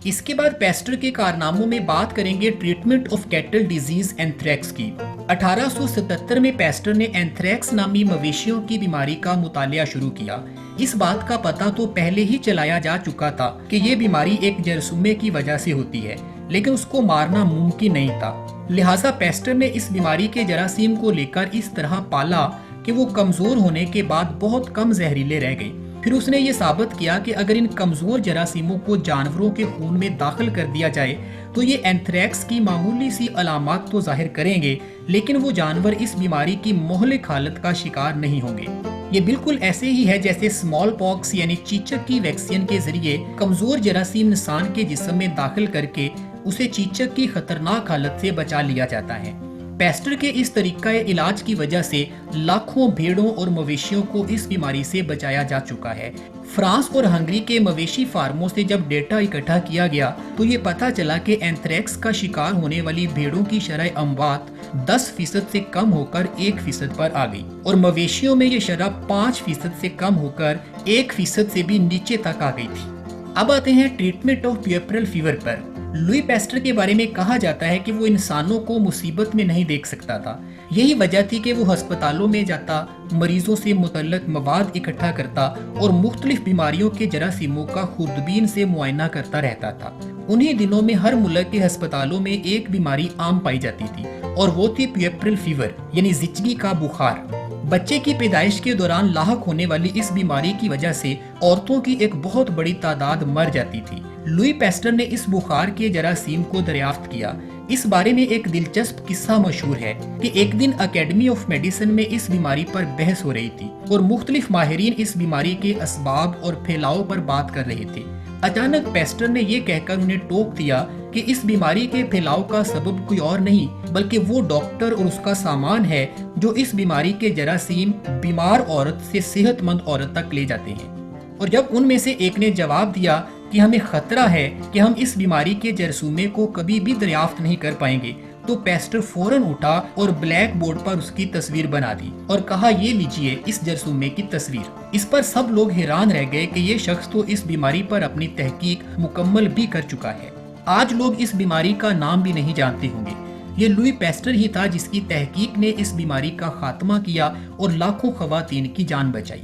اس کے بعد پیسٹر کے کارناموں میں بات کریں گے ٹریٹمنٹ آف کیٹل ڈیزیز اینتھریکس کی۔ 1877 میں پیسٹر نے اینتھریکس نامی مویشیوں کی بیماری کا مطالعہ شروع کیا۔ اس بات کا پتہ تو پہلے ہی چلایا جا چکا تھا کہ یہ بیماری ایک جرثومے کی وجہ سے ہوتی ہے، لیکن اس کو مارنا ممکن نہیں تھا۔ لہٰذا پیسٹر نے اس بیماری کے جراثیم کو لے کر اس طرح پالا کہ وہ کمزور ہونے کے بعد بہت کم زہریلے رہ گئے۔ پھر اس نے یہ ثابت کیا کہ اگر ان کمزور جراثیموں کو جانوروں کے خون میں داخل کر دیا جائے تو یہ اینتھریکس کی معمولی سی علامات تو ظاہر کریں گے، لیکن وہ جانور اس بیماری کی مہلک حالت کا شکار نہیں ہوں گے۔ یہ بالکل ایسے ہی ہے جیسے اسمال پاکس یعنی چیچک کی ویکسین کے ذریعے کمزور جراثیم انسان کے جسم میں داخل کر کے اسے چیچک کی خطرناک حالت سے بچا لیا جاتا ہے۔ پیسٹر کے اس طریقہ علاج کی وجہ سے لاکھوں بھیڑوں اور مویشیوں کو اس بیماری سے بچایا جا چکا ہے۔ فرانس اور ہنگری کے مویشی فارموں سے جب ڈیٹا اکٹھا کیا گیا تو یہ پتہ چلا کہ اینتھریکس کا شکار ہونے والی بھیڑوں کی شرح اموات 10% سے کم ہو کر 1% پر آ گئی، اور مویشیوں میں یہ شرح 5% سے کم ہو کر 1% سے بھی نیچے تک آ گئی تھی۔ اب آتے ہیں ٹریٹمنٹ آف پیپرل فیور پر۔ لوئی پیسٹر کے بارے میں کہا جاتا ہے کہ وہ انسانوں کو مصیبت میں نہیں دیکھ سکتا تھا۔ یہی وجہ تھی کہ وہ ہسپتالوں میں جاتا، مریضوں سے متعلق مواد اکٹھا کرتا اور مختلف بیماریوں کے جراثیموں کا خوردبین سے معائنہ کرتا رہتا تھا۔ انہی دنوں میں ہر ملک کے ہسپتالوں میں ایک بیماری عام پائی جاتی تھی، اور وہ تھی پیپرل فیور یعنی زچگی کا بخار۔ بچے کی پیدائش کے دوران لاحق ہونے والی اس بیماری کی وجہ سے عورتوں کی ایک بہت بڑی تعداد مر جاتی تھی۔ لوئی پیسٹر نے اس بخار کے جراثیم کو دریافت کیا۔ اس بارے میں ایک دلچسپ قصہ مشہور ہے کہ ایک دن اکیڈمی آف میڈیسن میں اس بیماری پر بحث ہو رہی تھی اور مختلف ماہرین اس بیماری کے اسباب اور پھیلاؤ پر بات کر رہے تھے۔ اچانک پیسٹر نے یہ کہہ کر انہیں ٹوک دیا کہ اس بیماری کے پھیلاؤ کا سبب کوئی اور نہیں بلکہ وہ ڈاکٹر اور اس کا سامان ہے جو اس بیماری کے جراثیم بیمار عورت سے صحت مند عورت تک لے جاتے ہیں۔ اور جب ان میں سے ایک نے جواب دیا کہ ہمیں خطرہ ہے کہ ہم اس بیماری کے جرثومے کو کبھی بھی دریافت نہیں کر پائیں گے، تو پیسٹر فوراً اٹھا اور بلیک بورڈ پر اس کی تصویر بنا دی اور کہا، یہ لیجئے اس جرثومے کی تصویر۔ اس پر سب لوگ حیران رہ گئے کہ یہ شخص تو اس بیماری پر اپنی تحقیق مکمل بھی کر چکا ہے۔ آج لوگ اس بیماری کا نام بھی نہیں جانتے ہوں گے۔ یہ لوئی پیسٹر ہی تھا جس کی تحقیق نے اس بیماری کا خاتمہ کیا اور لاکھوں خواتین کی جان بچائی۔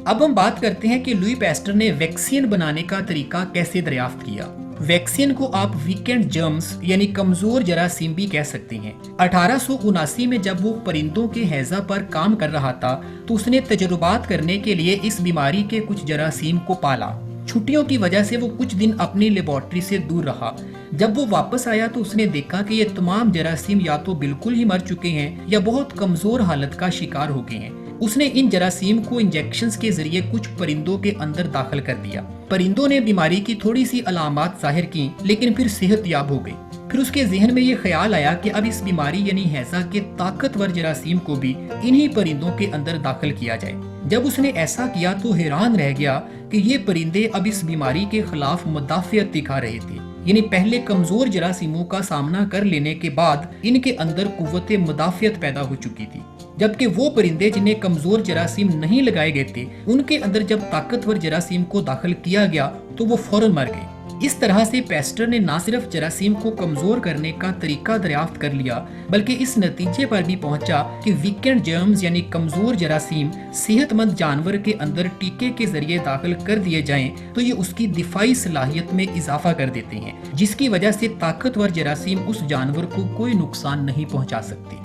اب ہم بات کرتے ہیں کہ لوئی پیسٹر نے ویکسین بنانے کا طریقہ کیسے دریافت کیا۔ ویکسین کو آپ ویکنڈ جرمز یعنی کمزور جراثیم بھی کہہ سکتے ہیں۔ 1879 میں جب وہ پرندوں کے ہیضہ پر کام کر رہا تھا تو اس نے تجربات کرنے کے لیے اس بیماری کے کچھ جراثیم کو پالا۔ چھٹیوں کی وجہ سے وہ کچھ دن اپنی لیبارٹری سے دور رہا۔ جب وہ واپس آیا تو اس نے دیکھا کہ یہ تمام جراثیم یا تو بالکل ہی مر چکے ہیں یا بہت کمزور حالت کا شکار ہو گئے ہیں۔ اس نے ان جراثیم کو انجیکشنز کے ذریعے کچھ پرندوں کے اندر داخل کر دیا۔ پرندوں نے بیماری کی تھوڑی سی علامات ظاہر کی لیکن پھر صحت یاب ہو گئی۔ پھر اس کے ذہن میں یہ خیال آیا کہ اب اس بیماری یعنی ہیضہ کے طاقتور جراثیم کو بھی انہی پرندوں کے اندر داخل کیا جائے۔ جب اس نے ایسا کیا تو حیران رہ گیا کہ یہ پرندے اب اس بیماری کے خلاف مدافعت دکھا رہے تھے، یعنی پہلے کمزور جراثیموں کا سامنا کر لینے کے بعد ان کے اندر قوت مدافعت پیدا ہو چکی تھی، جبکہ وہ پرندے جنہیں کمزور جراثیم نہیں لگائے گئے تھے ان کے اندر جب طاقتور جراثیم کو داخل کیا گیا تو وہ فوراً مر گئے۔ اس طرح سے پیسٹر نے نہ صرف جراثیم کو کمزور کرنے کا طریقہ دریافت کر لیا بلکہ اس نتیجے پر بھی پہنچا کہ ویکنڈ جرمز یعنی کمزور جراثیم صحت مند جانور کے اندر ٹیکے کے ذریعے داخل کر دیے جائیں تو یہ اس کی دفاعی صلاحیت میں اضافہ کر دیتے ہیں، جس کی وجہ سے طاقتور جراثیم اس جانور کو کوئی نقصان نہیں پہنچا سکتے۔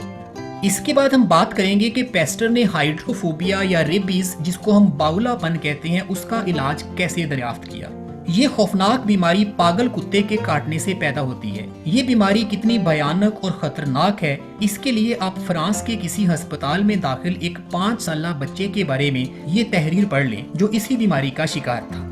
اس کے بعد ہم بات کریں گے کہ پیسٹر نے ہائیڈروفوبیا یا ریبیز جس کو ہم باولا پن کہتے ہیں اس کا علاج کیسے دریافت کیا۔ یہ خوفناک بیماری پاگل کتے کے کاٹنے سے پیدا ہوتی ہے۔ یہ بیماری کتنی بھیانک اور خطرناک ہے اس کے لیے آپ فرانس کے کسی ہسپتال میں داخل ایک 5 سالہ بچے کے بارے میں یہ تحریر پڑھ لیں جو اسی بیماری کا شکار تھا۔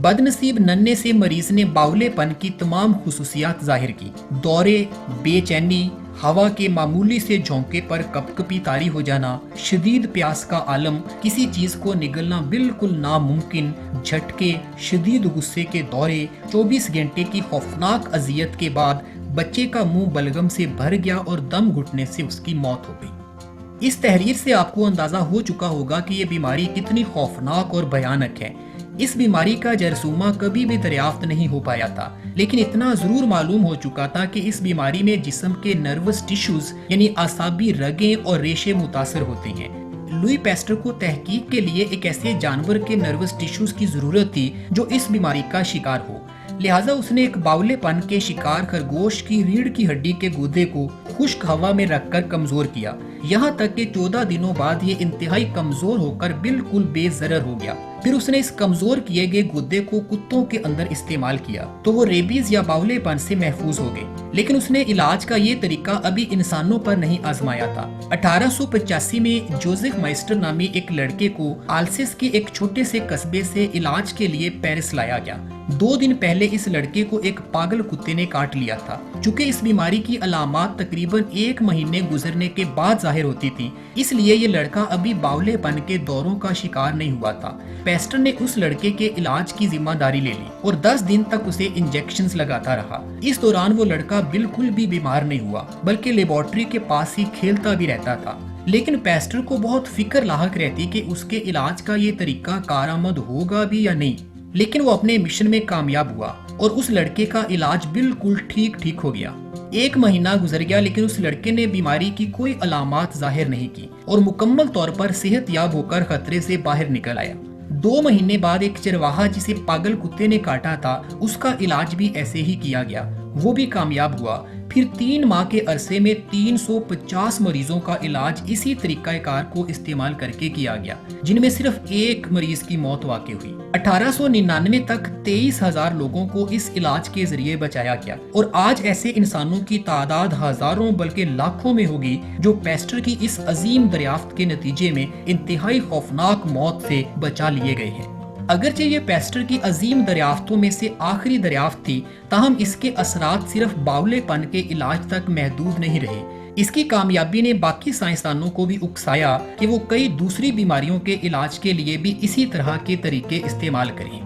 بد نصیب ننھے سے مریض نے باولے پن کی تمام خصوصیات ظاہر کی۔ دورے، بے چینی، ہوا کے معمولی سے جھونکے پر کپ کپی طاری ہو جانا، شدید پیاس کا عالم، کسی چیز کو نگلنا بالکل ناممکن، جھٹکے، شدید غصے کے دورے، 24 گھنٹے کی خوفناک اذیت کے بعد بچے کا منہ بلغم سے بھر گیا اور دم گھٹنے سے اس کی موت ہو گئی۔ اس تحریر سے آپ کو اندازہ ہو چکا ہوگا کہ یہ بیماری کتنی خوفناک اور بھیانک ہے۔ اس بیماری کا جرثومہ کبھی بھی دریافت نہیں ہو پایا تھا، لیکن اتنا ضرور معلوم ہو چکا تھا کہ اس بیماری میں جسم کے نروس ٹیشوز یعنی اعصابی رگیں اور ریشے متاثر ہوتے ہیں۔ لوئی پیسٹر کو تحقیق کے لیے ایک ایسے جانور کے نروس ٹیشوز کی ضرورت تھی جو اس بیماری کا شکار ہو، لہٰذا اس نے ایک باولے پن کے شکار خرگوش کی ریڑھ کی ہڈی کے گودے کو خشک ہوا میں رکھ کر کمزور کیا، یہاں تک کہ 14 دنوں بعد یہ انتہائی کمزور ہو کر بالکل بے ضرر ہو گیا۔ پھر اس نے اس کمزور کیے گئے گودے کو کتوں کے اندر استعمال کیا تو وہ ریبیز یا باولے پن سے محفوظ ہو گئے، لیکن اس نے علاج کا یہ طریقہ ابھی انسانوں پر نہیں آزمایا تھا۔ 1885 میں جوزف مائسٹر نامی ایک لڑکے کو آلسیس کے ایک چھوٹے سے قصبے سے علاج کے لیے پیرس لایا گیا۔ 2 دن پہلے اس لڑکے کو ایک پاگل کتے نے کاٹ لیا تھا۔ چونکہ اس بیماری کی علامات تقریباً 1 مہینے گزرنے کے بعد ظاہر ہوتی تھی، اس لیے یہ لڑکا ابھی باولے پن کے دوروں کا شکار نہیں ہوا تھا۔ پیسٹر نے اس لڑکے کے علاج کی ذمہ داری لے لی اور 10 دن تک اسے انجیکشنز لگاتا رہا۔ اس دوران وہ لڑکا بالکل بھی بیمار نہیں ہوا، بلکہ لیبارٹری کے پاس ہی کھیلتا بھی رہتا تھا۔ لیکن پیسٹر کو بہت فکر لاحق رہتی کہ اس کے علاج کا یہ طریقہ کارآمد ہوگا بھی یا نہیں، لیکن وہ اپنے مشن میں کامیاب ہوا اور اس لڑکے کا علاج بالکل ٹھیک ہو گیا۔ 1 مہینہ گزر گیا، لیکن اس لڑکے نے بیماری کی کوئی علامات ظاہر نہیں کی اور مکمل طور پر صحت یاب ہو کر خطرے سے باہر نکل آیا۔ 2 مہینے بعد ایک چرواہا جسے پاگل کتے نے کاٹا تھا، اس کا علاج بھی ایسے ہی کیا گیا، وہ بھی کامیاب ہوا۔ پھر 3 ماہ کے عرصے میں 350 مریضوں کا علاج اسی طریقہ کار کو استعمال کر کے کیا گیا، جن میں صرف 1 مریض کی موت واقع ہوئی۔ 1899 تک 23,000 لوگوں کو اس علاج کے ذریعے بچایا گیا، اور آج ایسے انسانوں کی تعداد ہزاروں بلکہ لاکھوں میں ہوگی جو پیسٹر کی اس عظیم دریافت کے نتیجے میں انتہائی خوفناک موت سے بچا لیے گئے ہیں۔ اگرچہ یہ پیسٹر کی عظیم دریافتوں میں سے آخری دریافت تھی، تاہم اس کے اثرات صرف باولے پن کے علاج تک محدود نہیں رہے۔ اس کی کامیابی نے باقی سائنسدانوں کو بھی اکسایا کہ وہ کئی دوسری بیماریوں کے علاج کے لیے بھی اسی طرح کے طریقے استعمال کریں۔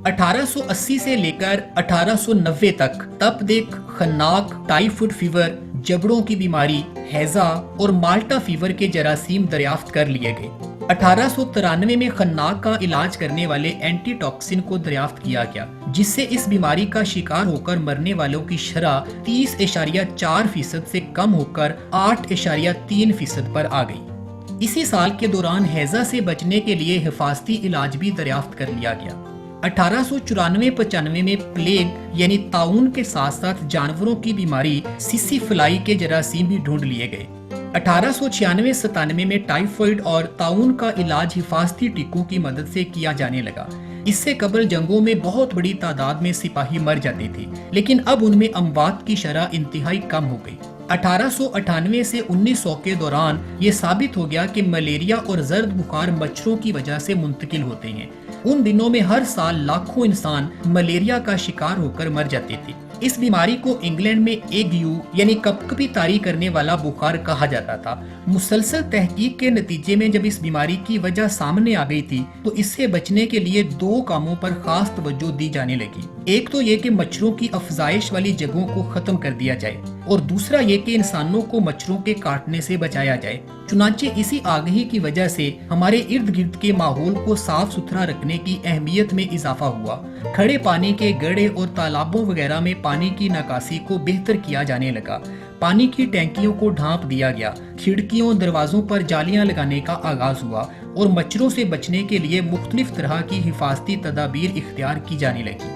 1880 سے لے کر 1890 تک تپ دیکھ، خناق، ٹائیفائڈ فیور، جبڑوں کی بیماری، ہیضہ اور مالٹا فیور کے جراثیم دریافت کر لیے گئے۔ 1893 میں خناق کا علاج کرنے والے اینٹی ٹاکسن کو دریافت کیا گیا، جس سے اس بیماری کا شکار ہو کر مرنے والوں کی شرح 30.4% سے کم ہو کر 8.3% پر آ گئی۔ اسی سال کے دوران ہیضہ سے بچنے کے لیے حفاظتی علاج بھی دریافت کر لیا گیا۔ 1894-95 میں پلیگ یعنی طاعون کے ساتھ ساتھ جانوروں کی بیماری سیسی فلائی کے جراثیم بھی ڈھونڈ لیے گئے۔ 1896-97 میں ٹائیفائڈ اور طاعون کا علاج حفاظتی ٹیکوں کی مدد سے کیا جانے لگا۔ اس سے قبل جنگوں میں بہت بڑی تعداد میں سپاہی مر جاتے تھے، لیکن اب ان میں اموات کی شرح انتہائی کم ہو گئی۔ 1898 سے 1900 کے دوران یہ ثابت ہو گیا کہ ملیریا اور زرد بخار مچھروں کی وجہ سے منتقل ہوتے ہیں۔ ان دنوں میں ہر سال لاکھوں انسان ملیریا کا شکار ہو کر مر جاتے تھے۔ اس بیماری کو انگلینڈ میں ایگیو یعنی کپکپی طاری کرنے والا بخار کہا جاتا تھا۔ مسلسل تحقیق کے نتیجے میں جب اس بیماری کی وجہ سامنے آ گئی تھی تو اس سے بچنے کے لیے 2 کاموں پر خاص توجہ دی جانے لگی۔ ایک تو یہ کہ مچھروں کی افزائش والی جگہوں کو ختم کر دیا جائے، اور دوسرا یہ کہ انسانوں کو مچھروں کے کاٹنے سے بچایا جائے۔ چنانچہ اسی آگہی کی وجہ سے ہمارے ارد گرد کے ماحول کو صاف ستھرا رکھنے کی اہمیت میں اضافہ ہوا۔ کھڑے پانی کے گڑھے اور تالابوں وغیرہ میں پانی کی نکاسی کو بہتر کیا جانے لگا۔ پانی کی ٹینکیوں کو ڈھانپ دیا گیا، کھڑکیوں دروازوں پر جالیاں لگانے کا آغاز ہوا، اور مچھروں سے بچنے کے لیے مختلف طرح کی حفاظتی تدابیر اختیار کی جانے لگی۔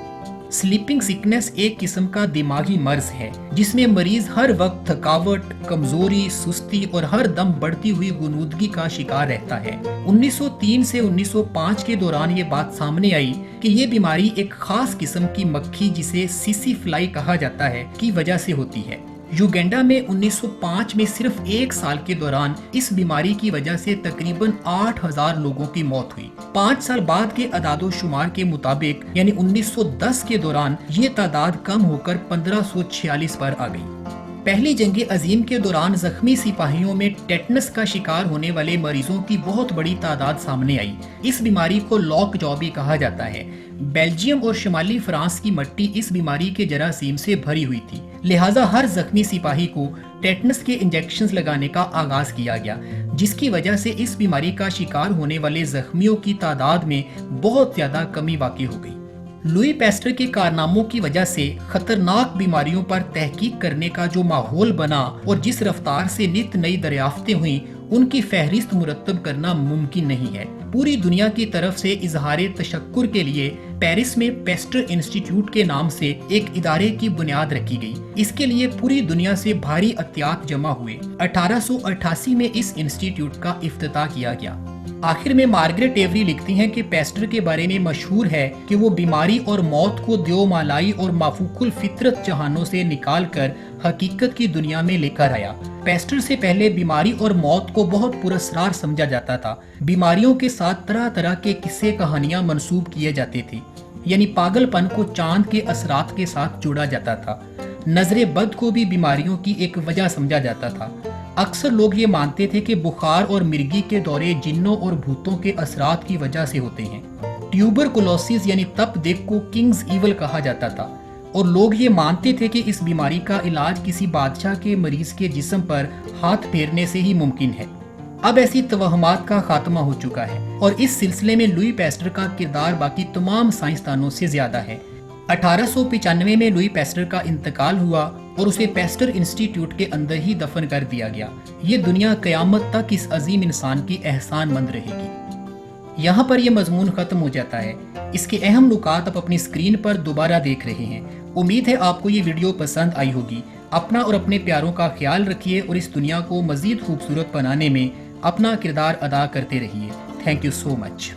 سلیپنگ سکنس ایک قسم کا دماغی مرض ہے جس میں مریض ہر وقت تھکاوٹ، کمزوری، سستی اور ہر دم بڑھتی ہوئی غنودگی کا شکار رہتا ہے۔ 1903 سے 1905 کے دوران یہ بات سامنے آئی کہ یہ بیماری ایک خاص قسم کی مکھی جسے سیسی فلائی کہا جاتا ہے کی وجہ سے ہوتی ہے۔ یوگینڈا میں 1905 میں صرف 1 سال کے دوران اس بیماری کی وجہ سے تقریباً 8,000 لوگوں کی موت ہوئی۔ 5 سال بعد کے اعداد و شمار کے مطابق یعنی 1910 کے دوران یہ تعداد کم ہو کر 1546 پر آ گئی۔ پہلی جنگ عظیم کے دوران زخمی سپاہیوں میں ٹیٹنس کا شکار ہونے والے مریضوں کی بہت بڑی تعداد سامنے آئی۔ اس بیماری کو لاک جا بھی کہا جاتا ہے۔ بیلجیم اور شمالی فرانس کی مٹی اس بیماری کے جراثیم سے بھری ہوئی تھی، لہٰذا ہر زخمی سپاہی کو ٹیٹنس کے انجیکشنز لگانے کا آغاز کیا گیا، جس کی وجہ سے اس بیماری کا شکار ہونے والے زخمیوں کی تعداد میں بہت زیادہ کمی واقع ہو گئی۔ لوئی پیسٹر کے کارناموں کی وجہ سے خطرناک بیماریوں پر تحقیق کرنے کا جو ماحول بنا اور جس رفتار سے نت نئی دریافتیں ہوئیں، ان کی فہرست مرتب کرنا ممکن نہیں ہے۔ پوری دنیا کی طرف سے اظہار تشکر کے لیے پیرس میں پیسٹر انسٹیٹیوٹ کے نام سے ایک ادارے کی بنیاد رکھی گئی۔ اس کے لیے پوری دنیا سے بھاری عطیات جمع ہوئے۔ 1888 میں اس انسٹیٹیوٹ کا افتتاح کیا گیا۔ آخر میں مارگریٹ ایوری لکھتی ہیں کہ پیسٹر کے بارے میں مشہور ہے کہ وہ بیماری اور موت کو دیو مالائی اور مافوق الفطرت جہانوں سے نکال کر حقیقت کی دنیا میں لے کر آیا۔ پیسٹر سے پہلے بیماری اور موت کو بہت پراسرار سمجھا جاتا تھا۔ بیماریوں کے ساتھ طرح طرح کے قصے کہانیاں منسوب کیے جاتے تھے، یعنی پاگل پن کو چاند کے اثرات کے ساتھ جوڑا جاتا تھا۔ نظر بد کو بھی بیماریوں کی ایک وجہ سمجھا جاتا تھا۔ اکثر لوگ یہ مانتے تھے کہ بخار اور مرگی کے دورے جنوں اور بھوتوں کے اثرات کی وجہ سے ہوتے ہیں۔ ٹیوبرکلوسس یعنی تپ دق کو کنگز ایول کہا جاتا تھا، اور لوگ یہ مانتے تھے کہ اس بیماری کا علاج کسی بادشاہ کے مریض کے جسم پر ہاتھ پھیرنے سے ہی ممکن ہے۔ اب ایسی توہمات کا خاتمہ ہو چکا ہے، اور اس سلسلے میں لوئی پیسٹر کا کردار باقی تمام سائنسدانوں سے زیادہ ہے۔ 1895 میں لوئی پیسٹر کا انتقال ہوا اور اسے پیسٹر انسٹیٹیوٹ کے اندر ہی دفن کر دیا گیا۔ یہ دنیا قیامت تک اس عظیم انسان کی احسان مند رہے گی۔ یہاں پر یہ مضمون ختم ہو جاتا ہے۔ اس کے اہم نکات آپ اپنی اسکرین پر دوبارہ دیکھ رہے ہیں۔ امید ہے آپ کو یہ ویڈیو پسند آئی ہوگی۔ اپنا اور اپنے پیاروں کا خیال رکھیے اور اس دنیا کو مزید خوبصورت بنانے میں اپنا کردار ادا کرتے رہیے۔ Thank you so much.